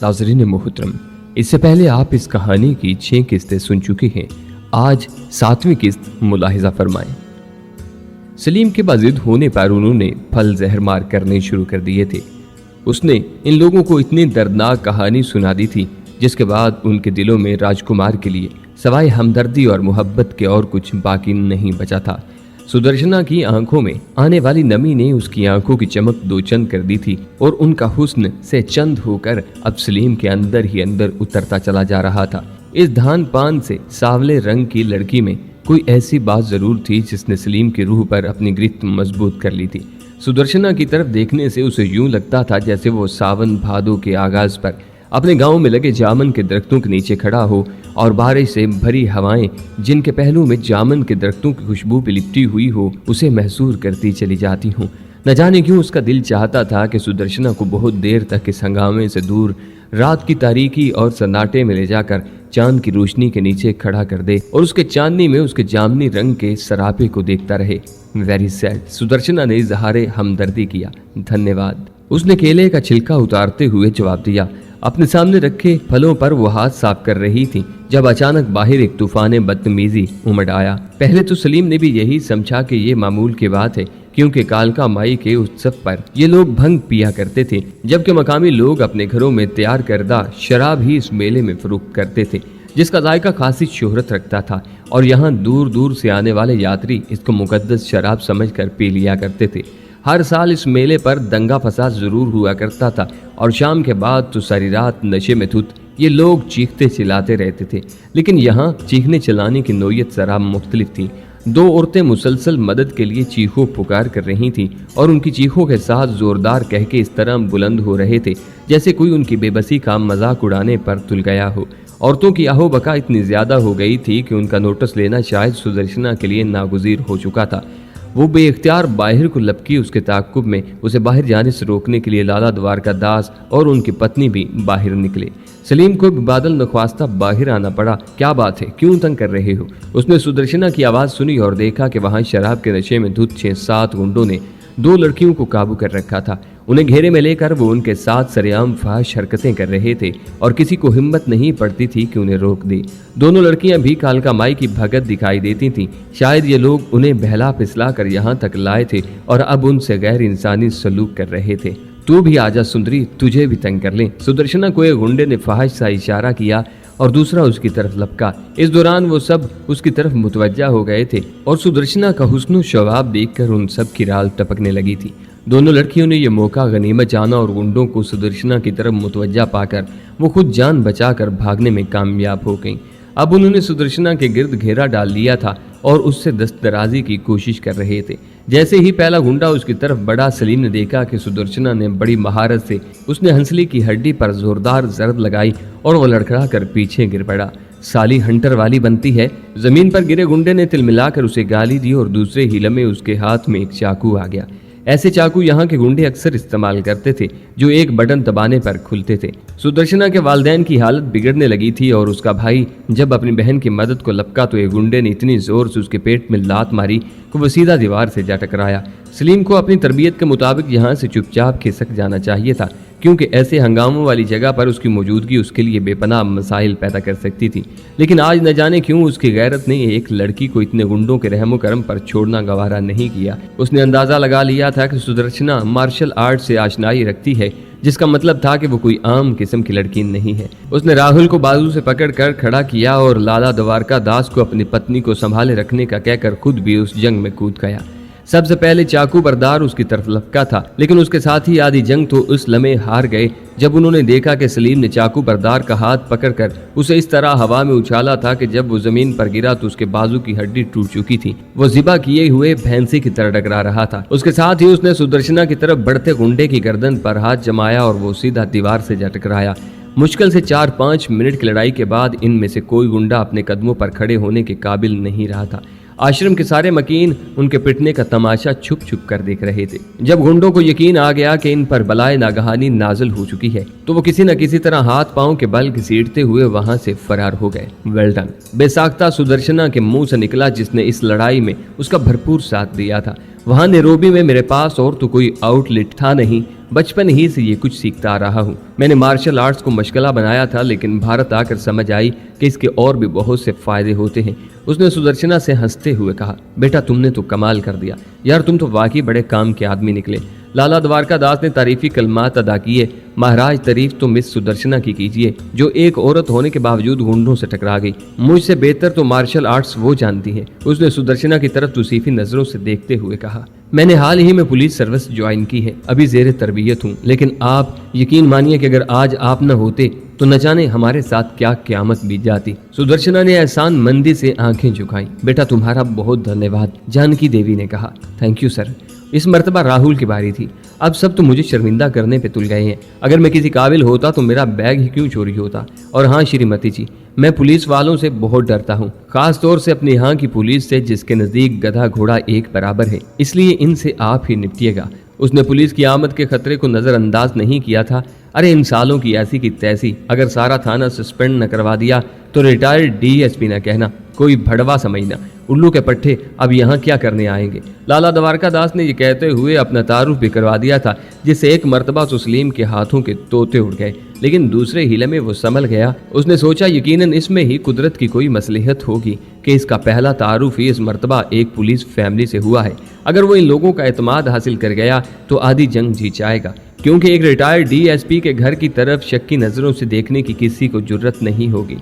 नाज़रीन मोहतरम, इससे पहले आप इस कहानी की 6 किस्तें सुन चुके हैं। आज 7वीं किस्त मुलाहिजा फरमाएं। सलीम के बाजिद होने पर उन्होंने फल जहर मार करने शुरू कर दिए थे। उसने इन लोगों को इतनी दर्दनाक कहानी सुना दी थी जिसके बाद उनके दिलों में राजकुमार के लिए सवाए हमदर्दी और मोहब्बत के और कुछ बाकी नहीं बचा था। सुदर्शना की आंखों में आने वाली नमी ने उसकी आंखों की चमक दो चंद कर दी थी और उनका हुस्न से चंद होकर अब सलीम के अंदर ही अंदर उतरता चला जा रहा था। इस धान पान से सावले रंग की लड़की में कोई ऐसी बात जरूर थी जिसने सलीम की रूह पर अपनी गिरफ्त मजबूत कर ली थी। सुदर्शना की तरफ देखने से उसे यूं लगता था जैसे वो सावन भादों के आगाज पर अपने गांव में लगे जामन के दरख्तों के नीचे खड़ा हो और बारिश से भरी हवाएं जिनके पहलू में जामन के दरख्तों की खुशबू भी लिपटी हुई हो उसे महसूस करती चली जाती हूँ। न जाने क्यों उसका दिल चाहता था कि सुदर्शना को बहुत देर तक इस हंगामे से दूर रात की तारीकी और सन्नाटे में ले जाकर चांद की रोशनी के नीचे खड़ा कर दे और उसके चांदनी में उसके जामनी रंग के सरापे को देखता रहे। Very sad. सुदर्शना ने इजहारे हमदर्दी किया। धन्यवाद। उसने केले का छिलका उतारते हुए जवाब दिया। अपने सामने रखे फलों पर वो हाथ साफ कर रही थी जब अचानक बाहर एक तूफान बदतमीजी उमड़ आया। पहले तो सलीम ने भी यही समझा कि ये मामूल की बात है क्योंकि कालका माई के उत्सव पर ये लोग भंग पिया करते थे जबकि मकामी लोग अपने घरों में तैयार करदा शराब ही इस मेले में फरोख्त करते थे जिसका जायका खासी शोहरत रखता था और यहाँ दूर दूर से आने वाले यात्री इसको मुकद्दस शराब समझकर पी लिया करते थे। हर साल इस मेले पर दंगा फसाद जरूर हुआ करता था और शाम के बाद तो सारी रात नशे में धुत ये लोग चीखते चिल्लाते रहते थे। लेकिन यहाँ चीखने चिल्लाने की नोयत जरा मुख्तलिफ थी। 2 औरतें मुसलसल मदद के लिए चीखों पुकार कर रही थीं और उनकी चीखों के साथ जोरदार कह के इस तरह बुलंद हो रहे थे जैसे कोई उनकी बेबसी का मजाक उड़ाने पर तुल गया हो। औरतों की आहो बका इतनी ज्यादा हो गई थी कि उनका नोटिस लेना शायद सुदर्शना के लिए नागुज़ीर हो चुका था। वो बेइख्तियार बाहर को लपकी उसके ताक़ुब में उसे बाहर जाने से रोकने के लिए लाला द्वारका दास और उनकी पत्नी भी बाहर निकले। सलीम को भी बादल नख्वास्ता बाहर आना पड़ा। क्या बात है, क्यों तंग कर रहे हो? उसने सुदर्शना की आवाज़ सुनी और देखा कि वहाँ शराब के नशे में धुत 6-7 गुंडों ने 2 लड़कियों को काबू कर रखा था। उन्हें घेरे में लेकर वो उनके साथ सरेआम फाहिश हरकतें कर रहे थे और किसी को हिम्मत नहीं पड़ती थी कि उन्हें रोक दे। दोनों लड़कियां भी कालका माई की भगत दिखाई देती थीं। शायद ये लोग उन्हें बहला फिसला कर यहाँ तक लाए थे और अब उनसे गैर इंसानी सलूक कर रहे थे। तू भी आजा सुंदरी, तुझे भी तंग कर लें। सुदर्शना को एक गुंडे ने फाहिश सा इशारा किया और दूसरा उसकी तरफ लपका। इस दौरान वो सब उसकी तरफ मुतवज्जा हो गए थे और सुदर्शना का हुस्न शवाब देखकर उन सब की राल टपकने लगी थी। दोनों लड़कियों ने यह मौका गनीमत जाना और गुंडों को सुदर्शना की तरफ मुतवज्जा पाकर वो खुद जान बचाकर भागने में कामयाब हो गईं। अब उन्होंने सुदर्शना के गिर्द घेरा डाल लिया था और उससे दस्तदराजी की कोशिश कर रहे थे। जैसे ही पहला गुंडा उसकी तरफ बढ़ा, सलीम ने देखा कि सुदर्शना ने बड़ी महारत से उसने हंसली की हड्डी पर जोरदार जरब लगाई और वो लड़खड़ा कर पीछे गिर पड़ा। साली हंटर वाली बनती है। जमीन पर गिरे गुंडे ने तिलमिलाकर उसे गाली दी और दूसरे ही लम्हे उसके हाथ में एक चाकू आ गया। ऐसे चाकू यहाँ के गुंडे अक्सर इस्तेमाल करते थे जो एक बटन दबाने पर खुलते थे। सुदर्शना के वालिदैन की हालत बिगड़ने लगी थी और उसका भाई जब अपनी बहन की मदद को लपका तो एक गुंडे ने इतनी जोर से उसके पेट में लात मारी कि वो सीधा दीवार से जा टकराया। सलीम को अपनी तरबियत के मुताबिक यहाँ से चुपचाप खिसक जाना चाहिए था क्योंकि ऐसे हंगामों वाली जगह पर उसकी मौजूदगी उसके लिए बेपनाह मसाइल पैदा कर सकती थी। लेकिन आज न जाने क्यों उसकी गैरत ने एक लड़की को इतने गुंडों के रहमो करम पर छोड़ना गवारा नहीं किया। उसने अंदाजा लगा लिया था कि सुदर्शना मार्शल आर्ट से आशनाई रखती है जिसका मतलब था कि वो कोई आम किस्म की लड़की नहीं है। उसने राहुल को बाजू से पकड़कर खड़ा किया और लाला द्वारका दास को अपनी पत्नी को संभाले रखने का कहकर खुद भी उस जंग में कूद गया। सबसे पहले चाकू बरदार उसकी तरफ लपका था लेकिन उसके साथ ही आधी जंग तो उस लम्हे हार गए जब उन्होंने देखा कि सलीम ने चाकू बरदार का हाथ पकड़कर उसे इस तरह हवा में उछाला था कि जब वो जमीन पर गिरा तो उसके बाजू की हड्डी टूट चुकी थी। वो ज़िबा किए हुए भैंसे की तरह टकरा रहा था। उसके साथ ही उसने सुदर्शना की तरफ बढ़ते गुंडे की गर्दन पर हाथ जमाया और वो सीधा दीवार से जा टकराया। मुश्किल से 4-5 मिनट की लड़ाई के बाद इनमें से कोई गुंडा अपने कदमों पर खड़े होने के काबिल नहीं रहा था। आश्रम के सारे मकीन उनके पिटने का तमाशा छुप छुप कर देख रहे थे। जब गुंडों को यकीन आ गया कि इन पर बलाए नागहानी नाजिल हो चुकी है तो वो किसी न किसी तरह हाथ पांव के बल घसीटते हुए वहां से फरार हो गए। Well done. बेसाख्ता सुदर्शना के मुंह से निकला जिसने इस लड़ाई में उसका भरपूर साथ दिया था। वहाँ नैरोबी में मेरे पास और तो कोई आउटलेट था नहीं, बचपन ही से ये कुछ सीखता आ रहा हूँ। मैंने मार्शल आर्ट्स को मशगला बनाया था, लेकिन भारत आकर समझ आई कि इसके और भी बहुत से फायदे होते हैं। उसने सुदर्शना से हंसते हुए कहा, बेटा तुमने तो कमाल कर दिया यार, तुम तो वाकई बड़े काम के आदमी निकले। लाला द्वारका दास ने तारीफी कलमात अदा किए। महाराज तारीफ तो मिस सुदर्शना की कीजिए, जो एक औरत होने के बावजूद गुंडों से टकरा गई। मुझसे बेहतर तो मार्शल आर्ट्स वो जानती है। उसने सुदर्शना की तरफ तुसीफी नजरों से देखते हुए कहा, मैंने हाल ही में पुलिस सर्विस ज्वाइन की है, अभी जेर तरबियत हूँ, लेकिन आप यकीन मानिए कि अगर आज आप न होते तो न जाने हमारे साथ क्या क्यामत बीत जाती। सुदर्शना ने एहसान मंदी से आंखें झुकाई। बेटा तुम्हारा बहुत धन्यवाद, जानकी देवी ने कहा। Thank you sir. इस मर्तबा राहुल की बारी थी। अब सब तो मुझे शर्मिंदा करने पे तुल गए हैं। अगर मैं किसी काबिल होता तो मेरा बैग ही क्यों चोरी होता। और हाँ श्रीमती जी, मैं पुलिस वालों से बहुत डरता हूँ, खास तौर से अपने यहाँ की पुलिस से, जिसके नजदीक गधा घोड़ा एक बराबर है। इसलिए इनसे आप ही निपटिएगा। उसने पुलिस की आमद के खतरे को नजरअंदाज नहीं किया था। अरे इन सालों की ऐसी की तैसी, अगर सारा थाना सस्पेंड न करवा दिया तो रिटायर्ड डीएसपी न कहना, कोई भड़वा समझना। उल्लू के पट्टे अब यहाँ क्या करने आएंगे। लाला द्वारका दास ने ये कहते हुए अपना तारुफ भी करवा दिया था, जिससे एक मर्तबा सुसलीम के हाथों के तोते उड़ गए, लेकिन दूसरे हीले में वो संभल गया। उसने सोचा यकीनन इसमें ही कुदरत की कोई मसलहत होगी कि इसका पहला तारुफ ही इस मर्तबा एक पुलिस फैमिली से हुआ है। अगर वो इन लोगों का एतमाद हासिल कर गया तो आधी जंग जीत जाएगा, क्योंकि एक रिटायर्ड डीएसपी के घर की तरफ शक की नजरों से देखने की किसी को जुर्रत नहीं होगी।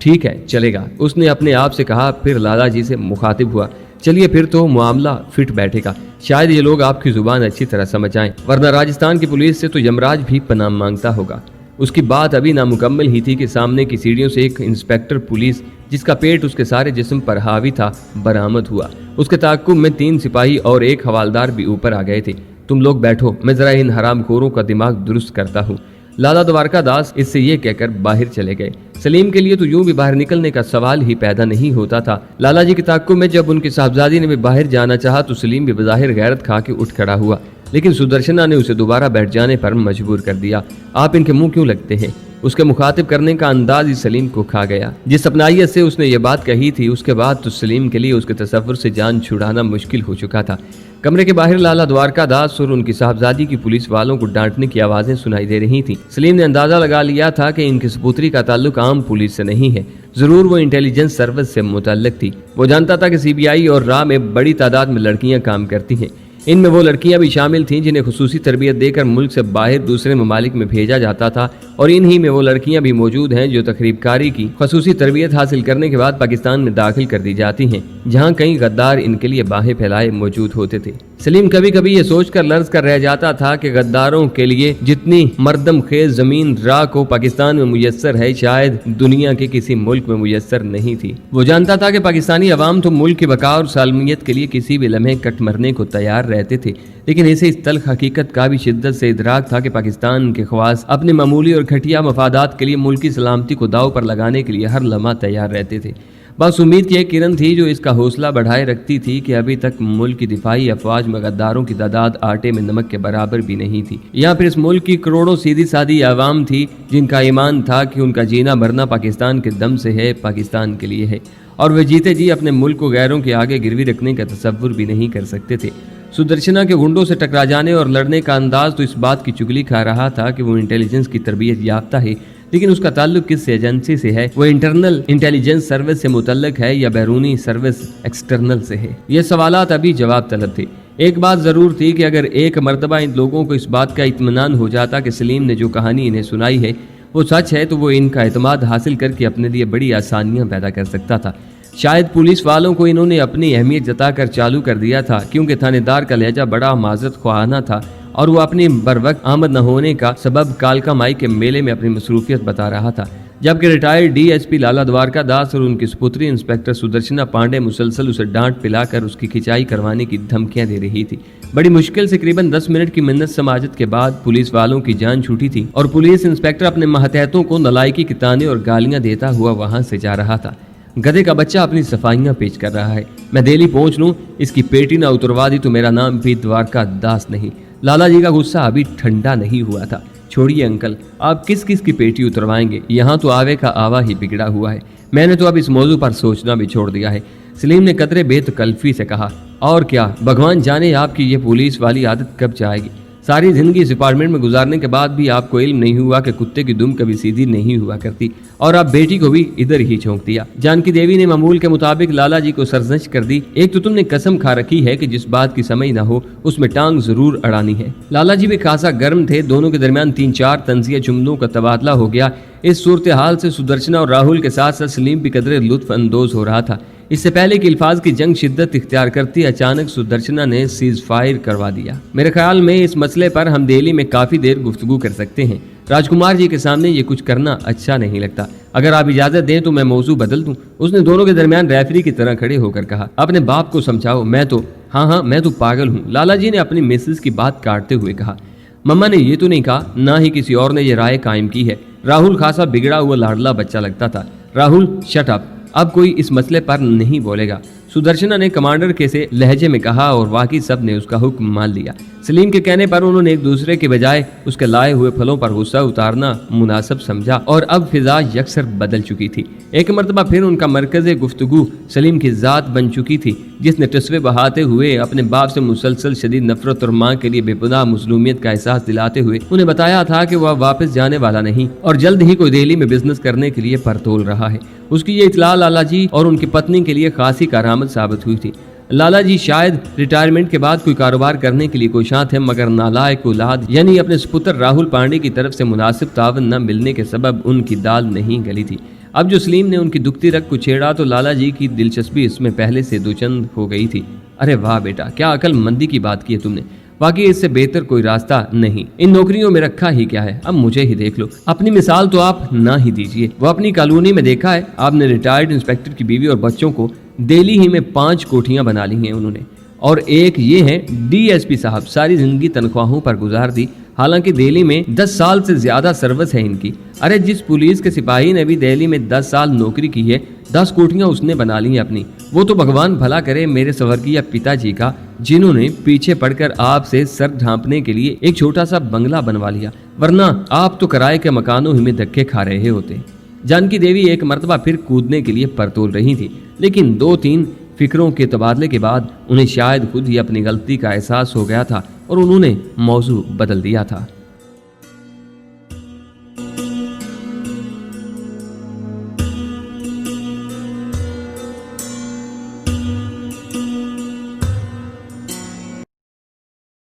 ठीक है चलेगा, उसने अपने आप से कहा। फिर लाला जी से मुखातिब हुआ, चलिए फिर तो मामला फिट बैठेगा। शायद ये लोग आपकी जुबान अच्छी तरह समझ आएं, वरना राजस्थान की पुलिस से तो यमराज भी पनाह मांगता होगा। उसकी बात अभी नामुकम्मल ही थी कि सामने की सीढ़ियों से एक इंस्पेक्टर पुलिस, जिसका पेट उसके सारे जिस्म पर हावी था, बरामद हुआ। उसके ताक़ुब में 3 सिपाही और 1 हवालदार भी ऊपर आ गए थे। तुम लोग बैठो, मैं जरा इन हरामखोरों का दिमाग दुरुस्त करता हूँ। लाला द्वारका दास इससे ये कहकर बाहर चले गए। सलीम के लिए तो यूं भी बाहर निकलने का सवाल ही पैदा नहीं होता था। लाला जी के ताक़ुब में जब उनकी साहबजादी ने भी बाहर जाना चाहा तो सलीम भी बज़ाहिर गैरत खा के उठ खड़ा हुआ, लेकिन सुदर्शना ने उसे दोबारा बैठ जाने पर मजबूर कर दिया। आप इनके मुंह क्यों लगते हैं? उसके मुखातिब करने का अंदाज ही सलीम को खा गया। जिस अपनाइयत से उसने ये बात कही थी, उसके बाद तो सलीम के लिए उसके तसव्वुर से जान छुड़ाना मुश्किल हो चुका था। कमरे के बाहर लाला द्वारका दास और उनकी साहबजादी की पुलिस वालों को डांटने की आवाजें सुनाई दे रही थीं। सलीम ने अंदाजा लगा लिया था कि इनकी सपुत्री का ताल्लुक आम पुलिस से नहीं है, जरूर वो इंटेलिजेंस सर्विस से मुतल्लिक थी। वो जानता था कि सीबीआई और रा में बड़ी तादाद में लड़कियां काम करती हैं। इनमें वो लड़कियां भी शामिल थीं जिन्हें खुसूसी तरबियत देकर मुल्क से बाहर दूसरे ममालिक में भेजा जाता था, और इन्हीं में वो लड़कियां भी मौजूद हैं जो तकरीबकारी की खुसूसी तरबियत हासिल करने के बाद पाकिस्तान में दाखिल कर दी जाती हैं, जहां कई गद्दार इनके लिए बाहें फैलाए मौजूद होते थे। सलीम कभी कभी ये सोचकर लर्ज कर रह जाता था कि गद्दारों के लिए जितनी मर्दम खेज जमीन रा को पाकिस्तान में मुयस्सर है, शायद दुनिया के किसी मुल्क में मुयस्सर नहीं थी। वो जानता था कि पाकिस्तानी अवाम तो मुल्क की बका और सालमियत के लिए किसी भी लम्हे कट मरने को तैयार रहते थे, लेकिन इसे इस तल्ख हकीकत का भी शिद्दत से इदराक था कि पाकिस्तान के ख्वास अपने मामूली और घटिया मफादात के लिए मुल्की सलामती को दाव पर लगाने के लिए हर लम्हा तैयार रहते थे। बस उम्मीद की एक किरण थी जो इसका हौसला बढ़ाए रखती थी कि अभी तक मुल्क की दिफाई अफवाज में गद्दारों की तादाद आटे में नमक के बराबर भी नहीं थी। या फिर इस मुल्क की करोड़ों सीधी सादी आवाम थी जिनका ईमान था कि उनका जीना मरना पाकिस्तान के दम से है, पाकिस्तान के लिए है, और वे जीते जी अपने मुल्क को गैरों के आगे गिरवी रखने का तसव्वुर भी नहीं कर सकते थे। सुदर्शना के गुंडों से टकरा जाने और लड़ने का अंदाज तो इस बात की चुगली खा रहा था कि वो इंटेलिजेंस की तरबियत याफ्ता है, लेकिन उसका ताल्लुक किस एजेंसी से है? वो इंटरनल इंटेलिजेंस सर्विस से मुतल्लिक है या बैरूनी सर्विस एक्सटर्नल से है? ये सवालात अभी जवाब तलब थे। एक बात जरूर थी कि अगर एक मर्तबा इन लोगों को इस बात का इत्मीनान हो जाता कि सलीम ने जो कहानी इन्हें सुनाई है वो सच है, तो वो इनका एतमाद हासिल करके अपने लिए बड़ी आसानियां पैदा कर सकता था। शायद पुलिस वालों को इन्होंने अपनी अहमियत जताकर चालू कर दिया था, क्योंकि थानेदार का लहजा बड़ा माजरत ख्वाहाना था और वो अपनी बरवक्त आमद न होने का सबब कालका माई के मेले में अपनी मसरूफियत बता रहा था, जबकि रिटायर्ड डीएसपी लाला द्वारका दास और उनकी सुपुत्री इंस्पेक्टर सुदर्शना पांडे मुसलसल उसे डांट पिलाकर उसकी खिंचाई करवाने की धमकियां दे रही थी। बड़ी मुश्किल से करीबन 10 मिनट की मिन्नत समाजत के बाद पुलिस वालों की जान छूटी थी और पुलिस इंस्पेक्टर अपने मातहतों को नलायकी की ताने और गालियां देता हुआ वहां से जा रहा था। गधे का बच्चा अपनी सफाइयां पेश कर रहा है, मैं दिल्ली पहुंच लूं, इसकी पेटी ना उतरवा दी तो मेरा नाम भी द्वारका दास नहीं। लाला जी का गुस्सा अभी ठंडा नहीं हुआ था। छोड़िए अंकल, आप किस किस की पेटी उतरवाएंगे? यहाँ तो आवे का आवा ही बिगड़ा हुआ है। मैंने तो अब इस मौजू पर सोचना भी छोड़ दिया है। सलीम ने कदरे बेतकल्फी से कहा। और क्या, भगवान जाने आपकी ये पुलिस वाली आदत कब जाएगी। सारी जिंदगी इस अपार्टमेंट में गुजारने के बाद भी आपको इल्म नहीं हुआ कि कुत्ते की दुम कभी सीधी नहीं हुआ करती, और आप बेटी को भी इधर ही झोंक दिया। जानकी देवी ने मामूल के मुताबिक लाला जी को सरजश कर दी। एक तो तुमने कसम खा रखी है कि जिस बात की समझ ना हो उसमें टांग जरूर अड़ानी है। लाला जी भी खासा गर्म थे। दोनों के दरमियान 3-4 तंजिया जुमलों का तबादला हो गया। इस सूरत हाल से सुदर्शना और राहुल के साथ साथ सलीम भी कदरे लुत्फ अंदोज हो रहा था। इससे पहले कि अल्फाज की जंग शिद्दत इख्तियार करती, अचानक सुदर्शना ने सीज फायर करवा दिया। मेरे ख्याल में इस मसले पर हम दिल्ली में काफी देर गुफ्तगू कर सकते हैं। राजकुमार जी के सामने ये कुछ करना अच्छा नहीं लगता। अगर आप इजाजत दें तो मैं मौजू बदल दूं। उसने दोनों के दरमियान रेफरी की तरह खड़े होकर कहा। अपने बाप को समझाओ। मैं तो हाँ मैं तो पागल हूँ। लाला जी ने अपनी मिसेस की बात काटते हुए कहा। मम्मा ने ये तो नहीं कहा, ना ही किसी और ने ये राय कायम की है। राहुल खासा बिगड़ा हुआ लाडला बच्चा लगता था। राहुल शट अप, अब कोई इस मसले पर नहीं बोलेगा, सुदर्शना ने कमांडर के से लहजे में कहा, और बाकी सब ने उसका हुक्म मान लिया। सलीम के कहने पर उन्होंने एक दूसरे के बजाय उसके लाए हुए फलों पर गुस्सा उतारना मुनासिब समझा, और अब फिजा यकसर बदल चुकी थी। एक मरतबा फिर उनका मरकज़ गुफ्तगू सलीम की जात बन चुकी थी, जिसने तस्वे बहाते हुए अपने बाप से मुसलसल शदीद नफरत और माँ के लिए बेपनाह मजलूमियत का एहसास दिलाते हुए उन्हें बताया था कि वह वापस जाने वाला नहीं और जल्द ही कोई दिल्ली में बिजनेस करने के लिए परतोल रहा है। उसकी ये इतला लाला जी और उनकी पत्नी के लिए खासी कारआमद साबित हुई थी। लाला जी शायद रिटायरमेंट के बाद कोई कारोबार करने के लिए कोशां थे, मगर नालायक औलाद यानी अपने सुपुत्र राहुल पांडे की तरफ से मुनासिब तावन न मिलने के सबब उनकी दाल नहीं गली थी। अब जो सलीम ने उनकी दुखती रग को छेड़ा तो लाला जी की दिलचस्पी इसमें पहले से दोचंद हो गई थी। अरे वाह बेटा, क्या अकलमंदी की बात की है तुमने। बाकी इससे बेहतर कोई रास्ता नहीं। इन नौकरियों में रखा ही क्या है, अब मुझे ही देख लो। अपनी मिसाल तो आप ना ही दीजिए। वो अपनी कॉलोनी में देखा है आपने, रिटायर्ड इंस्पेक्टर की बीवी और बच्चों को दिल्ली ही में 5 कोठियां बना ली हैं उन्होंने, और एक ये है डीएसपी साहब, सारी जिंदगी तनख्वाहों पर गुजार दी। हालांकि दिल्ली में 10 साल से ज्यादा सर्विस है इनकी। अरे जिस पुलिस के सिपाही ने भी दिल्ली में 10 साल नौकरी की है, 10 कोठियां उसने बना ली हैं अपनी। वो तो भगवान भला करे मेरे स्वर्गीय पिताजी का, जिन्होंने पीछे पड़कर आपसे सर ढांपने के लिए एक छोटा सा बंगला बनवा लिया, वरना आप तो किराए के मकानों ही में धक्के खा रहे होते। जानकी देवी एक मर्तबा फिर कूदने के लिए परतोल रही थी, लेकिन 2-3 फिक्रों के तबादले के बाद उन्हें शायद खुद ही अपनी गलती का एहसास हो गया था और उन्होंने मौजू बदल दिया था।